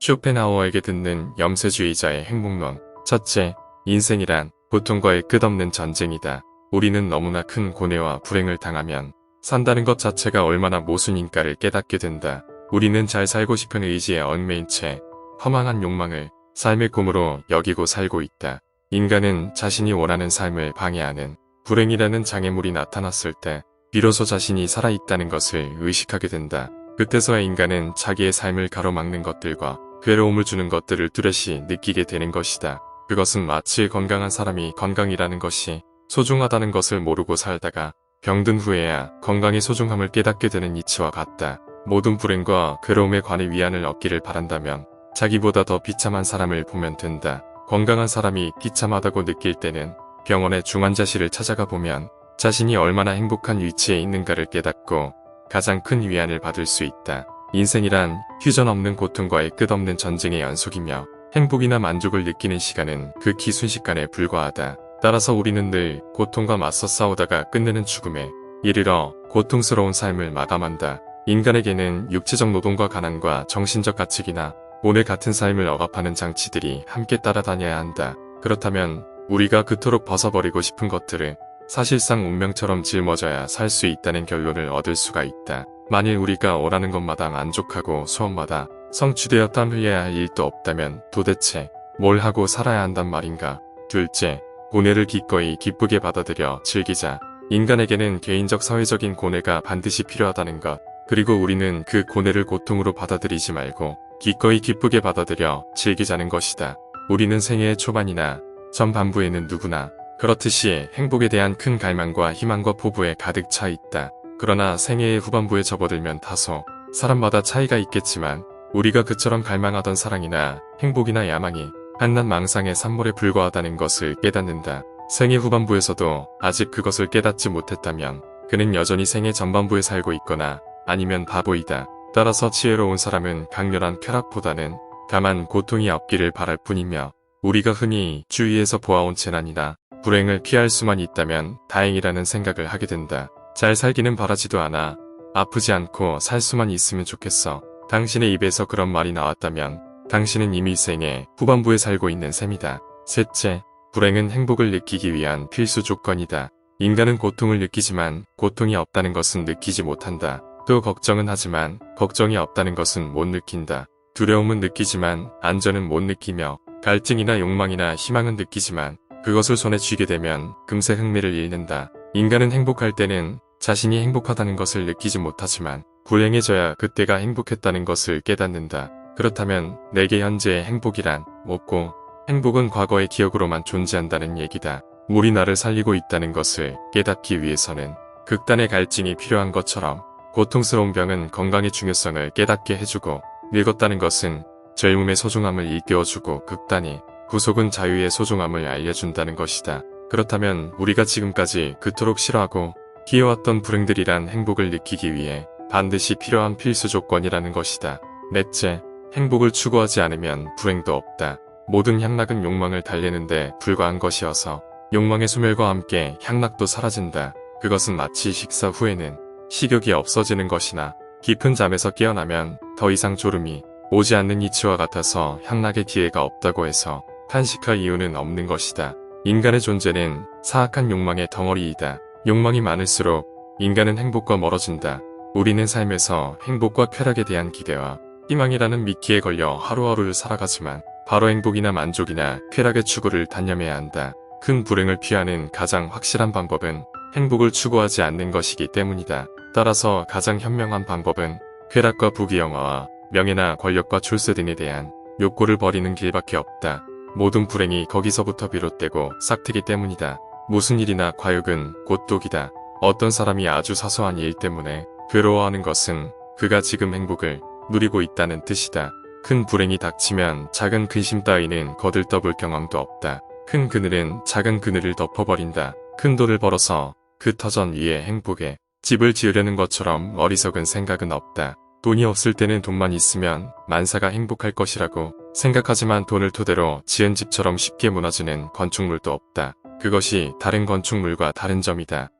쇼펜하우어에게 듣는 염세주의자의 행복론. 첫째, 인생이란 고통과의 끝없는 전쟁이다. 우리는 너무나 큰 고뇌와 불행을 당하면 산다는 것 자체가 얼마나 모순인가를 깨닫게 된다. 우리는 잘 살고 싶은 의지에 얽매인 채 허망한 욕망을 삶의 꿈으로 여기고 살고 있다. 인간은 자신이 원하는 삶을 방해하는 불행이라는 장애물이 나타났을 때 비로소 자신이 살아있다는 것을 의식하게 된다. 그때서야 인간은 자기의 삶을 가로막는 것들과 괴로움을 주는 것들을 뚜렷이 느끼게 되는 것이다. 그것은 마치 건강한 사람이 건강이라는 것이 소중하다는 것을 모르고 살다가 병든 후에야 건강의 소중함을 깨닫게 되는 이치와 같다. 모든 불행과 괴로움에 관해 위안을 얻기를 바란다면 자기보다 더 비참한 사람을 보면 된다. 건강한 사람이 비참하다고 느낄 때는 병원의 중환자실을 찾아가 보면 자신이 얼마나 행복한 위치에 있는가를 깨닫고 가장 큰 위안을 받을 수 있다. 인생이란 휴전없는 고통과의 끝없는 전쟁의 연속이며 행복이나 만족을 느끼는 시간은 극히 순식간에 불과하다. 따라서 우리는 늘 고통과 맞서 싸우다가 끝내는 죽음에 이르러 고통스러운 삶을 마감한다. 인간에게는 육체적 노동과 가난과 정신적 가책이나 오늘 같은 삶을 억압하는 장치들이 함께 따라다녀야 한다. 그렇다면 우리가 그토록 벗어버리고 싶은 것들은 사실상 운명처럼 짊어져야 살 수 있다는 결론을 얻을 수가 있다. 만일 우리가 원하는 것마다 만족하고 소원마다 성취되어 땀 흘려야 할 일도 없다면 도대체 뭘 하고 살아야 한단 말인가? 둘째, 고뇌를 기꺼이 기쁘게 받아들여 즐기자. 인간에게는 개인적 사회적인 고뇌가 반드시 필요하다는 것, 그리고 우리는 그 고뇌를 고통으로 받아들이지 말고 기꺼이 기쁘게 받아들여 즐기자는 것이다. 우리는 생애의 초반이나 전반부에는 누구나 그렇듯이 행복에 대한 큰 갈망과 희망과 포부에 가득 차 있다. 그러나 생애의 후반부에 접어들면 다소 사람마다 차이가 있겠지만 우리가 그처럼 갈망하던 사랑이나 행복이나 야망이 한낱 망상의 산물에 불과하다는 것을 깨닫는다. 생애 후반부에서도 아직 그것을 깨닫지 못했다면 그는 여전히 생애 전반부에 살고 있거나 아니면 바보이다. 따라서 지혜로운 사람은 강렬한 쾌락보다는 다만 고통이 없기를 바랄 뿐이며 우리가 흔히 주위에서 보아온 재난이나 불행을 피할 수만 있다면 다행이라는 생각을 하게 된다. 잘 살기는 바라지도 않아. 아프지 않고 살 수만 있으면 좋겠어. 당신의 입에서 그런 말이 나왔다면 당신은 이미 생의 후반부에 살고 있는 셈이다. 셋째, 불행은 행복을 느끼기 위한 필수 조건이다. 인간은 고통을 느끼지만 고통이 없다는 것은 느끼지 못한다. 또 걱정은 하지만 걱정이 없다는 것은 못 느낀다. 두려움은 느끼지만 안전은 못 느끼며 갈증이나 욕망이나 희망은 느끼지만 그것을 손에 쥐게 되면 금세 흥미를 잃는다. 인간은 행복할 때는 자신이 행복하다는 것을 느끼지 못하지만 불행해져야 그때가 행복했다는 것을 깨닫는다. 그렇다면 내게 현재의 행복이란 뭐고 행복은 과거의 기억으로만 존재한다는 얘기다. 물이 나를 살리고 있다는 것을 깨닫기 위해서는 극단의 갈증이 필요한 것처럼 고통스러운 병은 건강의 중요성을 깨닫게 해주고 늙었다는 것은 젊음의 소중함을 일깨워주고 극단이 구속은 자유의 소중함을 알려준다는 것이다. 그렇다면 우리가 지금까지 그토록 싫어하고 기해왔던 불행들이란 행복을 느끼기 위해 반드시 필요한 필수 조건이라는 것이다. 넷째, 행복을 추구하지 않으면 불행도 없다. 모든 향락은 욕망을 달래는데 불과한 것이어서 욕망의 소멸과 함께 향락도 사라진다. 그것은 마치 식사 후에는 식욕이 없어지는 것이나 깊은 잠에서 깨어나면 더 이상 졸음이 오지 않는 이치와 같아서 향락의 기회가 없다고 해서 탄식할 이유는 없는 것이다. 인간의 존재는 사악한 욕망의 덩어리이다. 욕망이 많을수록 인간은 행복과 멀어진다. 우리는 삶에서 행복과 쾌락에 대한 기대와 희망이라는 미끼에 걸려 하루하루를 살아가지만 바로 행복이나 만족이나 쾌락의 추구를 단념해야 한다. 큰 불행을 피하는 가장 확실한 방법은 행복을 추구하지 않는 것이기 때문이다. 따라서 가장 현명한 방법은 쾌락과 부귀영화와 명예나 권력과 출세 등에 대한 욕구를 버리는 길밖에 없다. 모든 불행이 거기서부터 비롯되고 싹트기 때문이다. 무슨 일이나 과욕은 곧 독이다. 어떤 사람이 아주 사소한 일 때문에 괴로워하는 것은 그가 지금 행복을 누리고 있다는 뜻이다. 큰 불행이 닥치면 작은 근심 따위는 거들떠볼 경황도 없다. 큰 그늘은 작은 그늘을 덮어버린다. 큰 돈을 벌어서 그 터전 위에 행복에 집을 지으려는 것처럼 어리석은 생각은 없다. 돈이 없을 때는 돈만 있으면 만사가 행복할 것이라고 생각하지만 돈을 토대로 지은 집처럼 쉽게 무너지는 건축물도 없다. 그것이 다른 건축물과 다른 점이다.